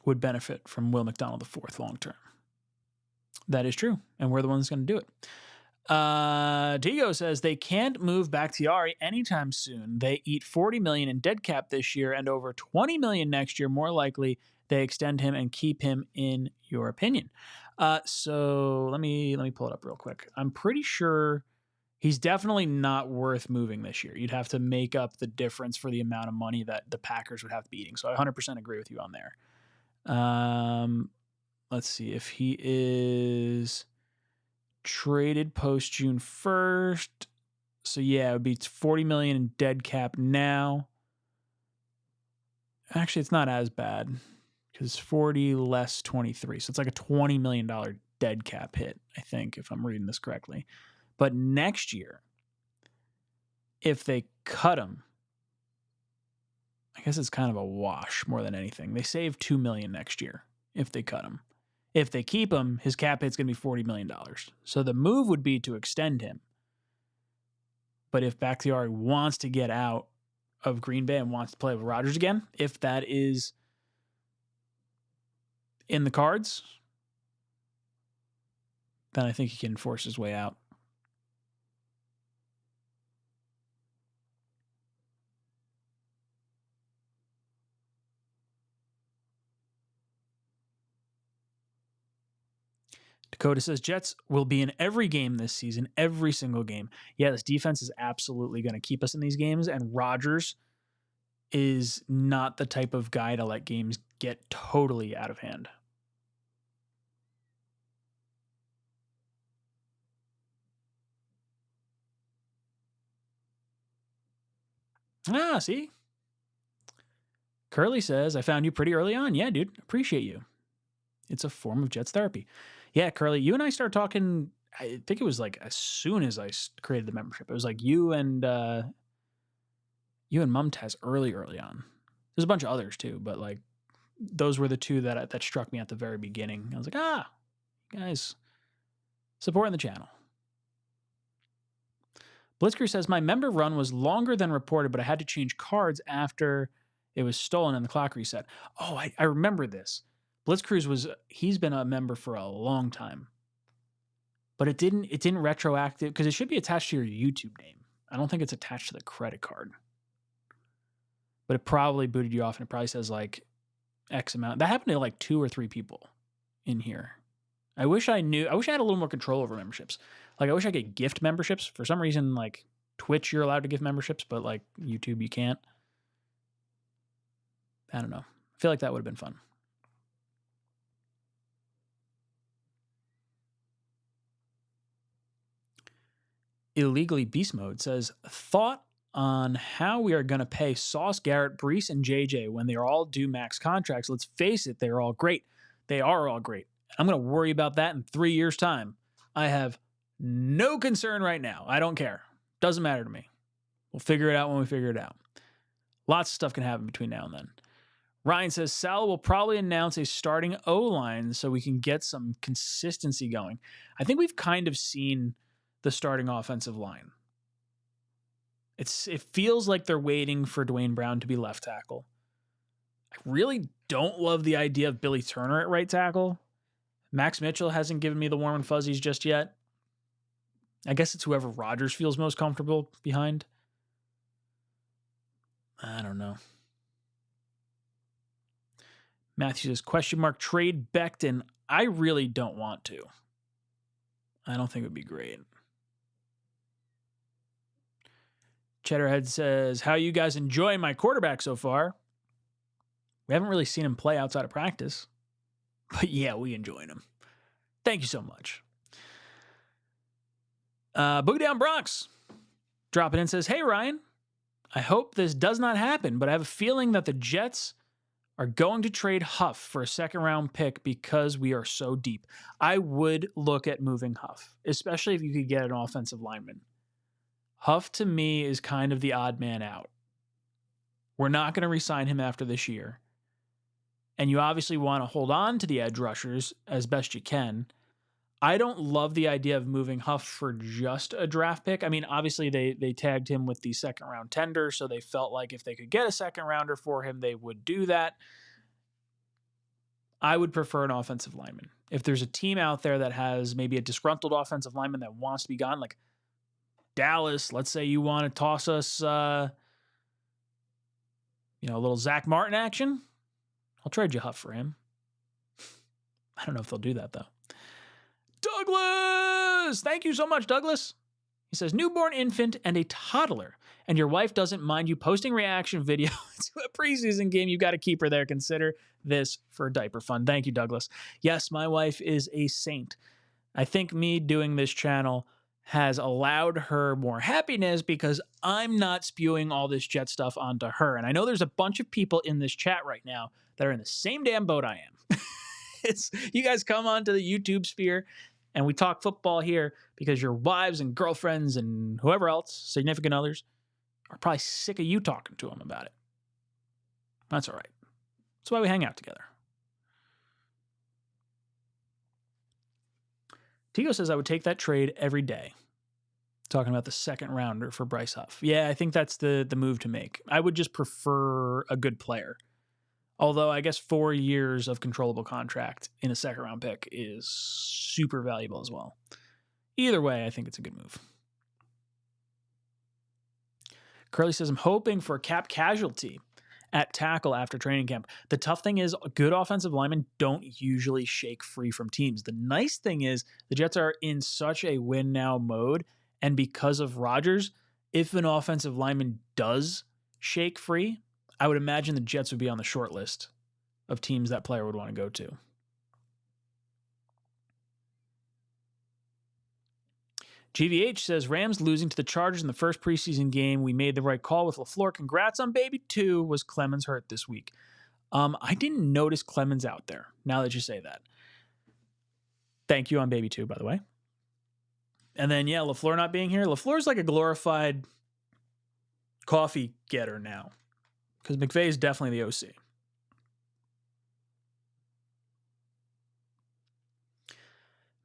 would benefit from Will McDonald IV long term. That is true, and we're the ones going to do it. Diego says they can't move Bakhtiari anytime soon. They eat $40 million in dead cap this year and over $20 million next year. More likely, they extend him and keep him, in your opinion. So let me pull it up real quick. I'm pretty sure he's definitely not worth moving this year. You'd have to make up the difference for the amount of money that the Packers would have to be eating. So I 100% agree with you on there. Let's see if he is traded post June 1st. So yeah, it would be $40 million in dead cap now. Actually, it's not as bad because 40 less 23. So it's like a $20 million dead cap hit, I think, if I'm reading this correctly. But next year, if they cut him, I guess it's kind of a wash more than anything. They save $2 million next year if they cut him. If they keep him, his cap hit's going to be $40 million. So the move would be to extend him. But if Bakhtiari wants to get out of Green Bay and wants to play with Rodgers again, if that is in the cards, then I think he can force his way out. Dakota says Jets will be in every game this season, every single game. Yeah, this defense is absolutely going to keep us in these games, and Rodgers is not the type of guy to let games get totally out of hand. Ah, see? Curly says, I found you pretty early on. Yeah, dude, appreciate you. It's a form of Jets therapy. Yeah, Curly, you and I started talking, I think it was like as soon as I created the membership. It was like you and Mumtaz early on. There's a bunch of others too, but like those were the two that struck me at the very beginning. I was like, you guys supporting the channel. Blitzkrieg says, my member run was longer than reported, but I had to change cards after it was stolen and the clock reset. Oh, I remember this. Blitzkrieg he's been a member for a long time, but it didn't retroactive because it should be attached to your YouTube name. I don't think it's attached to the credit card. But it probably booted you off, and it probably says like X amount. That happened to like 2 or 3 people in here. I wish I had a little more control over memberships. Like I wish I could gift memberships. For some reason, like Twitch, you're allowed to gift memberships, but like YouTube, you can't. I don't know. I feel like that would have been fun. Illegally Beast Mode says, thought on how we are going to pay Sauce, Garrett, Brees, and JJ when they are all due max contracts. Let's face it, they're all great. They are all great. I'm going to worry about that in 3 years' time. I have no concern right now. I don't care. Doesn't matter to me. We'll figure it out when we figure it out. Lots of stuff can happen between now and then. Ryan says, Sal will probably announce a starting O-line so we can get some consistency going. I think we've kind of seen the starting offensive line. It feels like they're waiting for Dwayne Brown to be left tackle. I really don't love the idea of Billy Turner at right tackle. Max Mitchell hasn't given me the warm and fuzzies just yet. I guess it's whoever Rodgers feels most comfortable behind. I don't know. Matthew says, question mark, trade Becton. I really don't want to. I don't think it would be great. Cheddarhead says, how you guys enjoy my quarterback so far? We haven't really seen him play outside of practice. But yeah, we enjoyed him. Thank you so much. Boogie Down Bronx dropping in says, hey, Ryan, I hope this does not happen, but I have a feeling that the Jets are going to trade Huff for a second-round pick because we are so deep. I would look at moving Huff, especially if you could get an offensive lineman. Huff, to me, is kind of the odd man out. We're not going to re-sign him after this year. And you obviously want to hold on to the edge rushers as best you can. I don't love the idea of moving Huff for just a draft pick. I mean, obviously they tagged him with the second-round tender, so they felt like if they could get a second-rounder for him, they would do that. I would prefer an offensive lineman. If there's a team out there that has maybe a disgruntled offensive lineman that wants to be gone, like Dallas, let's say you want to toss us, a little Zach Martin action, I'll trade you Huff for him. I don't know if they'll do that, though. Douglas! Thank you so much, Douglas. He says, newborn infant and a toddler, and your wife doesn't mind you posting reaction video to a preseason game. You got to keep her there. Consider this for diaper fun. Thank you, Douglas. Yes, my wife is a saint. I think me doing this channel has allowed her more happiness because I'm not spewing all this Jet stuff onto her. And I know there's a bunch of people in this chat right now that are in the same damn boat I am. You guys come onto the YouTube sphere and we talk football here because your wives and girlfriends and whoever else, significant others, are probably sick of you talking to them about it. That's all right. That's why we hang out together. Tigo says I would take that trade every day. Talking about the second rounder for Bryce Huff. Yeah, I think that's the move to make. I would just prefer a good player. Although I guess 4 years of controllable contract in a second round pick is super valuable as well. Either way, I think it's a good move. Curly says, I'm hoping for a cap casualty at tackle after training camp. The tough thing is good offensive linemen don't usually shake free from teams. The nice thing is the Jets are in such a win now mode. And because of Rodgers, if an offensive lineman does shake free, I would imagine the Jets would be on the short list of teams that player would want to go to. GVH says, Rams losing to the Chargers in the first preseason game. We made the right call with LaFleur. Congrats on baby 2. Was Clemens hurt this week? I didn't notice Clemens out there, now that you say that. Thank you on baby 2, by the way. And then, yeah, LaFleur not being here. LaFleur's like a glorified coffee getter now. Because McVay is definitely the OC.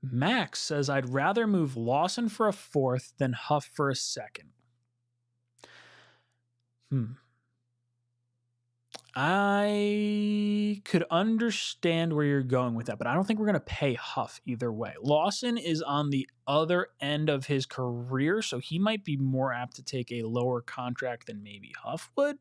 Max says, I'd rather move Lawson for a 4th than Huff for a 2nd. I could understand where you're going with that, but I don't think we're going to pay Huff either way. Lawson is on the other end of his career, so he might be more apt to take a lower contract than maybe Huff would.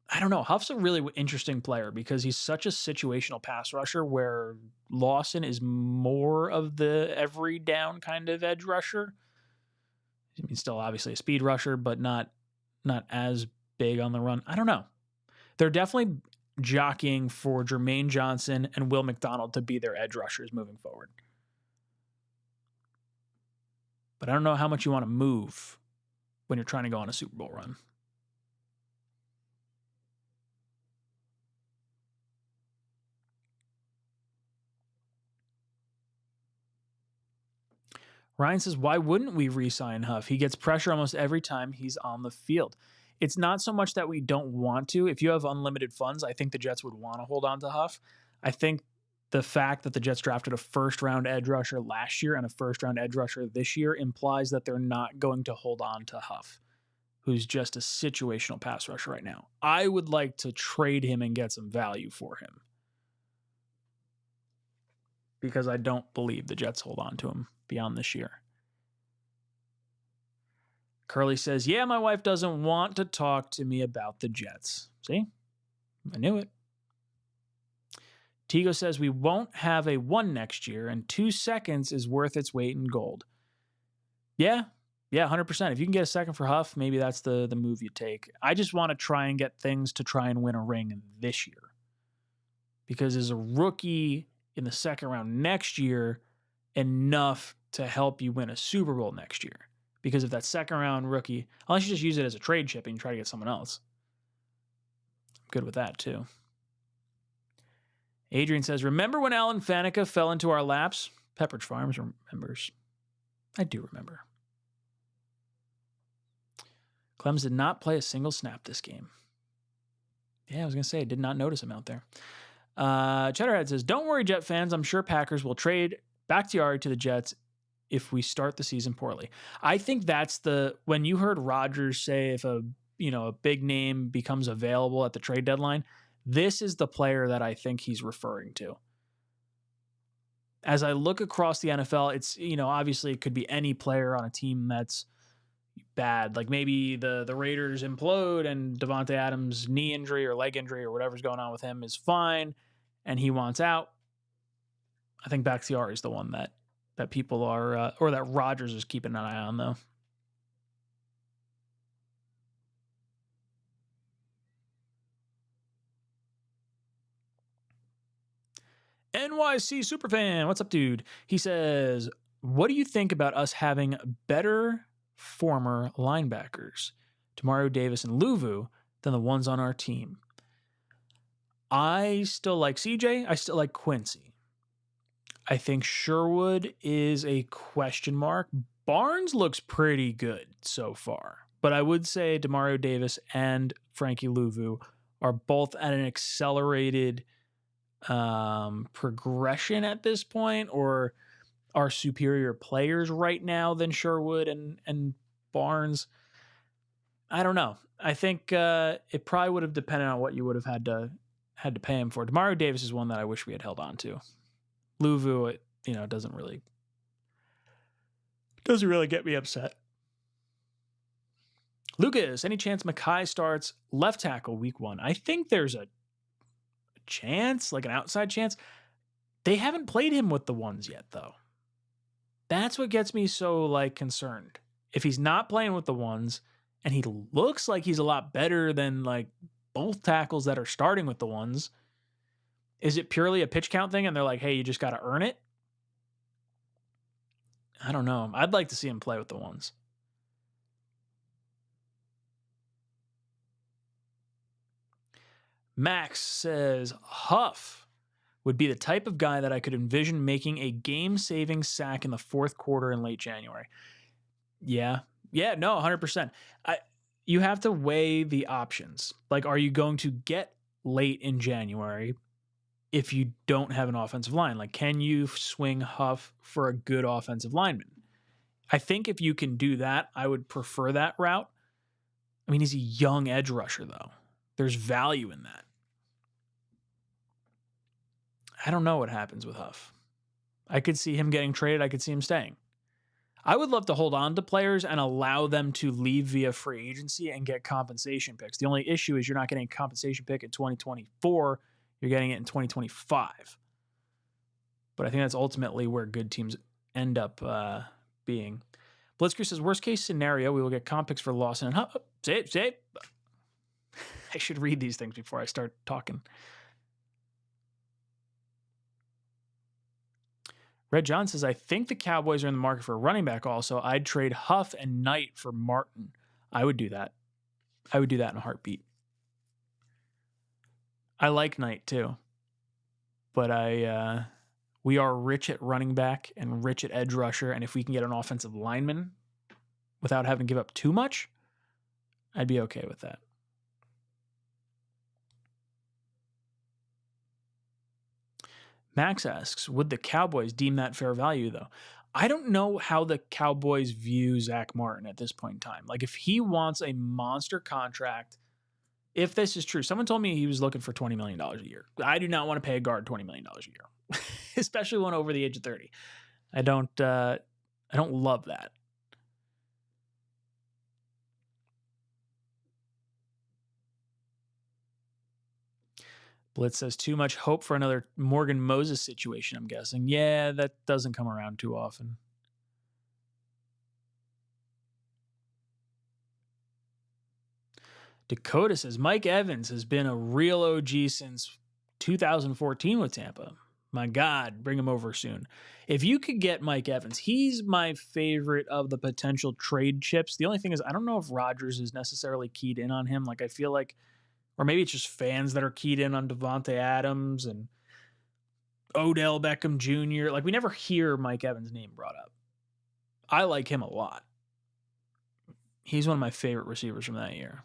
I don't know. Huff's a really interesting player because he's such a situational pass rusher where Lawson is more of the every down kind of edge rusher. I mean, still obviously a speed rusher, but not as big on the run. I don't know. They're definitely jockeying for Jermaine Johnson and Will McDonald to be their edge rushers moving forward. But I don't know how much you want to move when you're trying to go on a Super Bowl run. Ryan says, why wouldn't we re-sign Huff? He gets pressure almost every time he's on the field. It's not so much that we don't want to. If you have unlimited funds, I think the Jets would want to hold on to Huff. I think the fact that the Jets drafted a first-round edge rusher last year and a first-round edge rusher this year implies that they're not going to hold on to Huff, who's just a situational pass rusher right now. I would like to trade him and get some value for him because I don't believe the Jets hold on to him beyond this year. Curly says, yeah, my wife doesn't want to talk to me about the Jets. See? I knew it. Tigo says, we won't have a 1 next year, and 2 seconds is worth its weight in gold. Yeah, 100%. If you can get a second for Huff, maybe that's the move you take. I just want to try and get things to try and win a ring this year. Because as a rookie in the second round next year, enough to help you win a Super Bowl next year. Because if that second round rookie, unless you just use it as a trade chip and try to get someone else, I'm good with that too. Adrian says, remember when Alan Faneca fell into our laps? Pepperidge Farms remembers. I do remember. Clems did not play a single snap this game. Yeah, I was going to say, I did not notice him out there. Cheddarhead says, don't worry, Jet fans. I'm sure Packers will trade Bakhtiari to the Jets if we start the season poorly. I think that's when you heard Rodgers say if a big name becomes available at the trade deadline, this is the player that I think he's referring to. As I look across the NFL, it's, obviously it could be any player on a team that's bad. Like maybe the Raiders implode and Devontae Adams' knee injury or leg injury or whatever's going on with him is fine and he wants out. I think Bakhtiari is the one that people are, or that Rodgers is keeping an eye on, though. NYC Superfan, what's up, dude? He says, what do you think about us having better former linebackers, Demario Davis and Luvu, than the ones on our team? I still like CJ. I still like Quincy. I think Sherwood is a question mark. Barnes looks pretty good so far, but I would say Demario Davis and Frankie Luvu are both at an accelerated progression at this point, or are superior players right now than Sherwood and Barnes. I don't know. I think it probably would have depended on what you would have had to pay him for. Demario Davis is one that I wish we had held on to. Luvu, it doesn't really get me upset. Lucas, any chance Mackay starts left tackle week 1? I think there's a chance, like an outside chance. They haven't played him with the ones yet, though. That's what gets me so concerned. If he's not playing with the ones and he looks like he's a lot better than both tackles that are starting with the ones, is it purely a pitch count thing and they're like, hey, you just got to earn it? I don't know. I'd like to see him play with the ones. Max says, Huff would be the type of guy that I could envision making a game-saving sack in the fourth quarter in late January. Yeah, no, 100%. You have to weigh the options. Are you going to get late in January if you don't have an offensive line? Can you swing Huff for a good offensive lineman? I think if you can do that, I would prefer that route. I mean, he's a young edge rusher, though. There's value in that. I don't know what happens with Huff. I could see him getting traded. I could see him staying. I would love to hold on to players and allow them to leave via free agency and get compensation picks. The only issue is you're not getting a compensation pick in 2024. You're getting it in 2025. But I think that's ultimately where good teams end up being. Blitzkrieg says, worst case scenario, we will get comp picks for Lawson and Huff. Save. I should read these things before I start talking. Red John says, I think the Cowboys are in the market for a running back also. I'd trade Huff and Knight for Martin. I would do that. I would do that in a heartbeat. I like Knight too. But we are rich at running back and rich at edge rusher. And if we can get an offensive lineman without having to give up too much, I'd be okay with that. Max asks, would the Cowboys deem that fair value, though? I don't know how the Cowboys view Zach Martin at this point in time. Like, if he wants a monster contract, if this is true, someone told me he was looking for $20 million a year. I do not want to pay a guard $20 million a year, especially one over the age of 30. I don't love that. Blitz says, too much hope for another Morgan Moses situation, I'm guessing. Yeah, that doesn't come around too often. Dakota says, Mike Evans has been a real OG since 2014 with Tampa. My God, bring him over soon. If you could get Mike Evans, he's my favorite of the potential trade chips. The only thing is, I don't know if Rodgers is necessarily keyed in on him. Like, I feel like, or maybe it's just fans that are keyed in on Devontae Adams and Odell Beckham Jr. Like, we never hear Mike Evans' name brought up. I like him a lot. He's one of my favorite receivers from that year.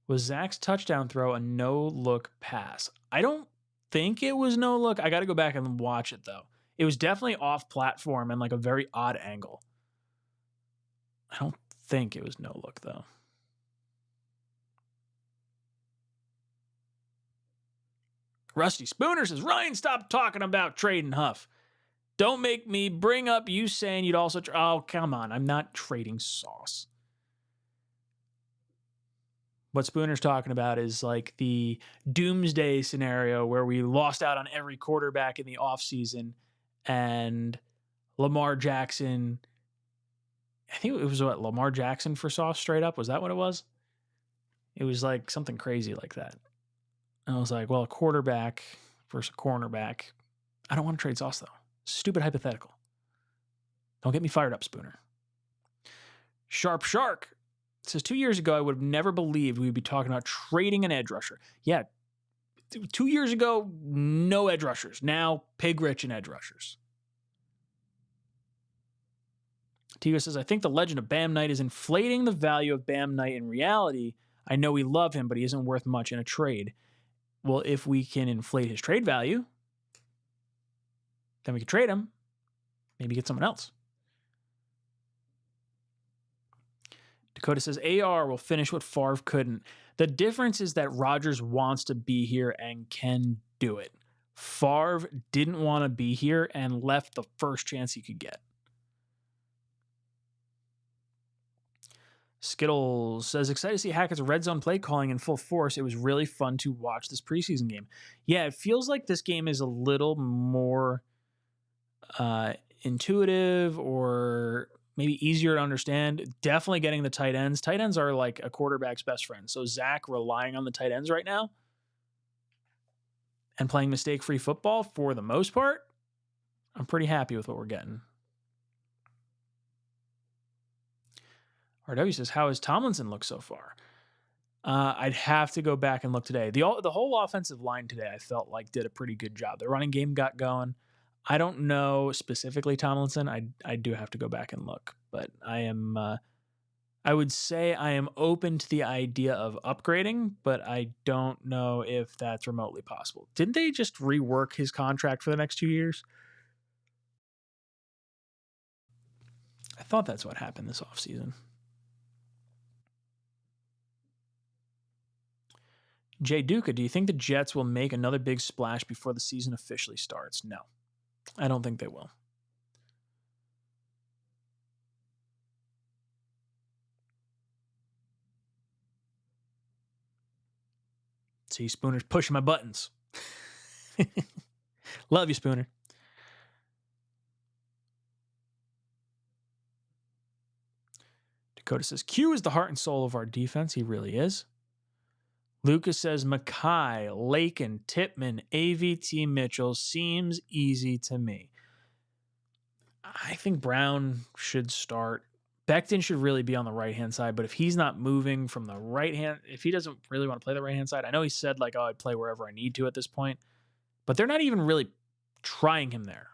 Was Zach's touchdown throw a no-look pass? I don't think it was no-look. I got to go back and watch it, though. It was definitely off-platform and like a very odd angle. I don't think it was no-look, though. Rusty Spooner says, Ryan, stop talking about trading Huff. Don't make me bring up you saying you'd also... Oh, come on. I'm not trading Sauce. What Spooner's talking about is like the doomsday scenario where we lost out on every quarterback in the offseason and Lamar Jackson... I think it was what, Lamar Jackson for Sauce straight up? Was that what it was? It was like something crazy like that. And I was like, well, a quarterback versus a cornerback. I don't want to trade Sauce, though. Stupid hypothetical. Don't get me fired up, Spooner. Sharp Shark says, 2 years ago, I would have never believed we'd be talking about trading an edge rusher. Yeah, 2 years ago, no edge rushers. Now, pig rich and edge rushers. Tigo says, I think the legend of Bam Knight is inflating the value of Bam Knight in reality. I know we love him, but he isn't worth much in a trade. Well, if we can inflate his trade value, then we can trade him. Maybe get someone else. Dakota says, AR will finish what Favre couldn't. The difference is that Rodgers wants to be here and can do it. Favre didn't want to be here and left the first chance he could get. Skittles says, excited to see Hackett's red zone play calling in full force. It was really fun to watch this preseason game. Yeah, it feels like this game is a little more intuitive or maybe easier to understand. Definitely getting the tight ends. Tight ends are like a quarterback's best friend. So Zach relying on the tight ends right now and playing mistake-free football for the most part, I'm pretty happy with what we're getting. RW says, how has Tomlinson looked so far? I'd have to go back and look today. The whole offensive line today, I felt like did a pretty good job. The running game got going. I don't know specifically Tomlinson. I do have to go back and look, but I would say I am open to the idea of upgrading, but I don't know if that's remotely possible. Didn't they just rework his contract for the next 2 years? I thought that's what happened this offseason. Jay Duca, do you think the Jets will make another big splash before the season officially starts? No, I don't think they will. See, Spooner's pushing my buttons. Love you, Spooner. Dakota says, Q is the heart and soul of our defense. He really is. Lucas says, Mackay, Lakin, Tippmann, AVT Mitchell seems easy to me. I think Brown should start. Becton should really be on the right-hand side, but if he's not moving from the right hand, if he doesn't really want to play the right-hand side, I know he said, like, oh, I'd play wherever I need to at this point, but they're not even really trying him there.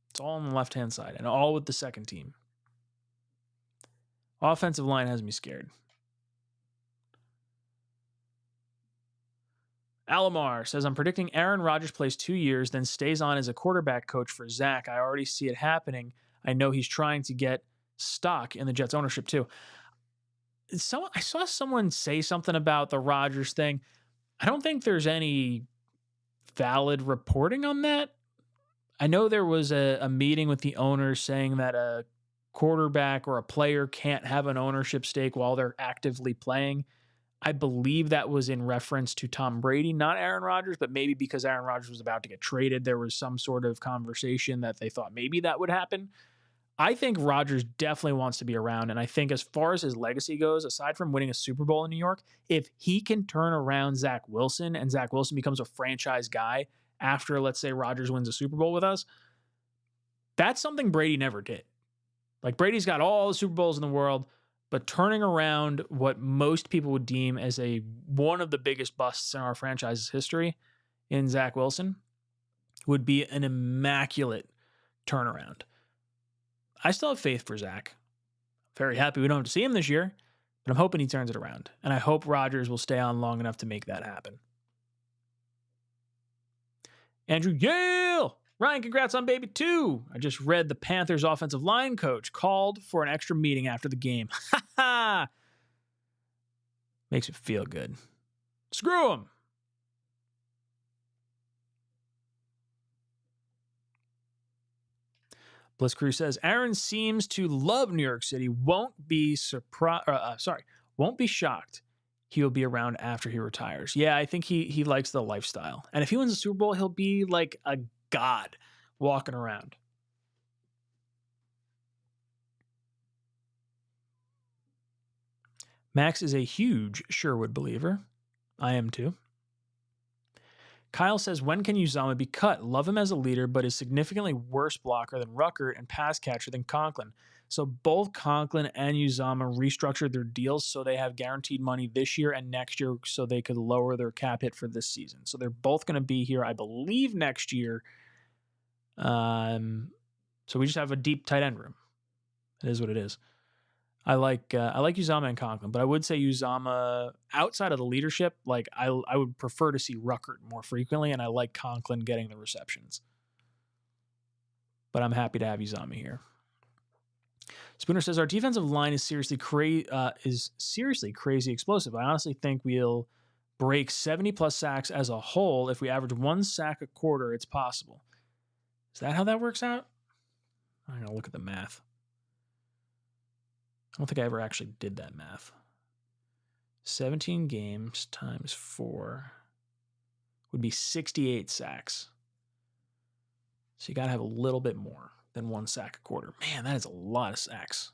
It's all on the left-hand side and all with the second team. Offensive line has me scared. Alomar says, I'm predicting Aaron Rodgers plays 2 years, then stays on as a quarterback coach for Zach. I already see it happening. I know he's trying to get stock in the Jets ownership too. I saw someone say something about the Rodgers thing. I don't think there's any valid reporting on that. I know there was a meeting with the owners saying that a quarterback or a player can't have an ownership stake while they're actively playing. I believe that was in reference to Tom Brady, not Aaron Rodgers, but maybe because Aaron Rodgers was about to get traded, there was some sort of conversation that they thought maybe that would happen. I think Rodgers definitely wants to be around, and I think as far as his legacy goes, aside from winning a Super Bowl in New York, if he can turn around Zach Wilson and Zach Wilson becomes a franchise guy after, let's say, Rodgers wins a Super Bowl with us, that's something Brady never did. Like, Brady's got all the Super Bowls in the world, but turning around what most people would deem as one of the biggest busts in our franchise's history in Zach Wilson would be an immaculate turnaround. I still have faith for Zach. Very happy we don't have to see him this year, but I'm hoping he turns it around. And I hope Rodgers will stay on long enough to make that happen. Andrew Yale! Ryan, congrats on baby 2. I just read the Panthers offensive line coach called for an extra meeting after the game. Ha ha! Makes me feel good. Screw him! Blitzcrew says, Aaron seems to love New York City. Won't be shocked he will be around after he retires. Yeah, I think he likes the lifestyle. And if he wins the Super Bowl, he'll be like a god walking around. Max is a huge Sherwood believer. I am too. Kyle says, when can Uzomah be cut? Love him as a leader, but is significantly worse blocker than Ruckert and pass catcher than Conklin. So both Conklin and Uzomah restructured their deals so they have guaranteed money this year and next year so they could lower their cap hit for this season. So they're both going to be here, I believe, next year. So we just have a deep tight end room. It is what it is. I like Uzomah and Conklin, but I would say Uzomah outside of the leadership, like I would prefer to see Ruckert more frequently, and I like Conklin getting the receptions. But I'm happy to have Uzomah here. Spooner says our defensive line is seriously crazy explosive. I honestly think we'll break 70 plus sacks as a whole. If we average 1 sack a quarter, it's possible. Is that how that works out? I'm gonna look at the math. I don't think I ever actually did that math. 17 games times 4 would be 68 sacks. So you got to have a little bit more than 1 sack a quarter. Man, that is a lot of sacks.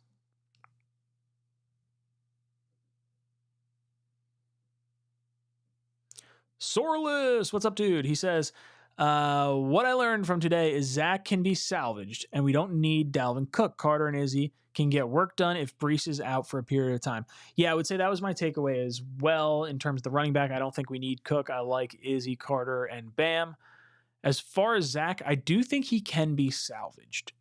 Soreless, what's up, dude? He says, what I learned from today is Zach can be salvaged, and we don't need Dalvin Cook. Carter and Izzy can get work done if Breece is out for a period of time. Yeah, I would say that was my takeaway as well. In terms of the running back, I don't think we need Cook. I like Izzy, Carter, and Bam. As far as Zach, I do think he can be salvaged.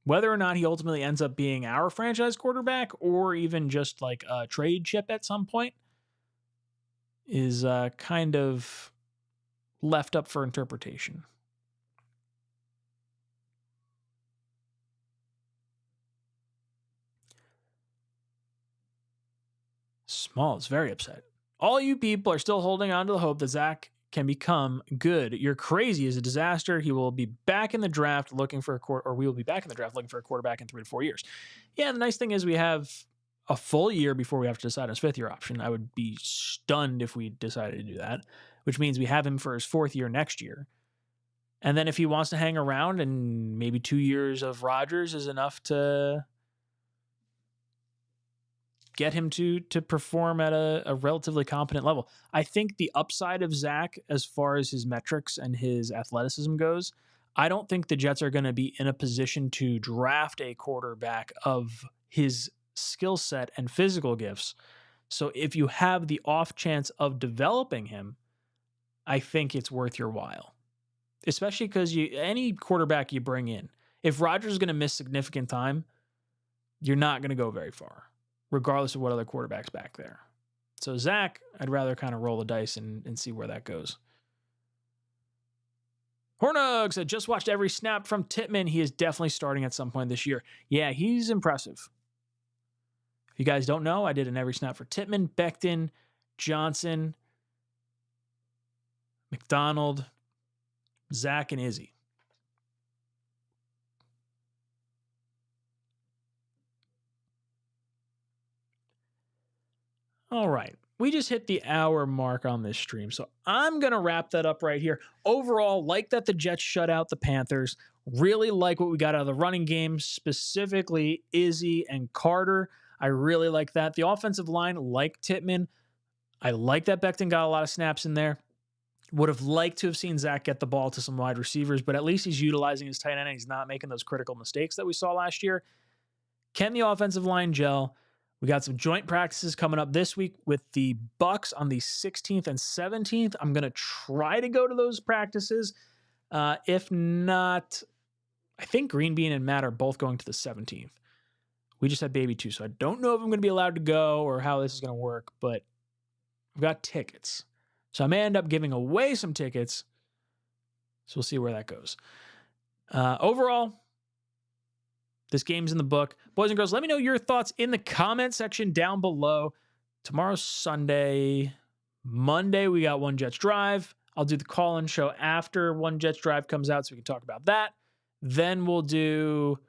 Whether or not he ultimately ends up being our franchise quarterback or even just like a trade chip at some point is kind of left up for interpretation. Small is very upset. All you people are still holding on to the hope that Zach can become good. You're crazy. Is a disaster. He will be back in the draft looking for we will be back in the draft looking for a quarterback in 3 to 4 years. Yeah, the nice thing is we have a full year before we have to decide his 5th year option. I would be stunned if we decided to do that, which means we have him for his 4th year next year. And then if he wants to hang around and maybe 2 years of Rodgers is enough to get him to perform at a relatively competent level. I think the upside of Zach, as far as his metrics and his athleticism goes, I don't think the Jets are going to be in a position to draft a quarterback of his skill set and physical gifts. So if you have the off chance of developing him, I think it's worth your while. Especially because any quarterback you bring in, if Rodgers is going to miss significant time, you're not going to go very far, regardless of what other quarterback's back there. So Zach, I'd rather kind of roll the dice and see where that goes. Hornug said, just watched every snap from Tittman. He is definitely starting at some point this year. Yeah, he's impressive. If you guys don't know, I did an every snap for Tittman, Becton, Johnson, McDonald, Zach, and Izzy. All right. We just hit the hour mark on this stream, so I'm going to wrap that up right here. Overall, like that the Jets shut out the Panthers. Really like what we got out of the running game, specifically Izzy and Carter. I really like that. The offensive line, like Tittman. I like that Becton got a lot of snaps in there. Would have liked to have seen Zach get the ball to some wide receivers, but at least he's utilizing his tight end and he's not making those critical mistakes that we saw last year. Can the offensive line gel? We got some joint practices coming up this week with the Bucks on the 16th and 17th. I'm going to try to go to those practices. If not, I think Green Bean and Matt are both going to the 17th. We just had baby too, so I don't know if I'm going to be allowed to go or how this is going to work, but I've got tickets. So I may end up giving away some tickets. So we'll see where that goes. Overall, this game's in the book. Boys and girls, let me know your thoughts in the comment section down below. Tomorrow's Sunday. Monday, we got One Jets Drive. I'll do the call-in show after One Jets Drive comes out so we can talk about that. Then we'll do,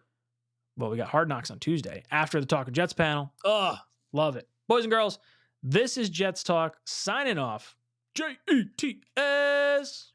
we got Hard Knocks on Tuesday after the Talk of Jets panel. Love it. Boys and girls, this is Jets Talk signing off. Jets!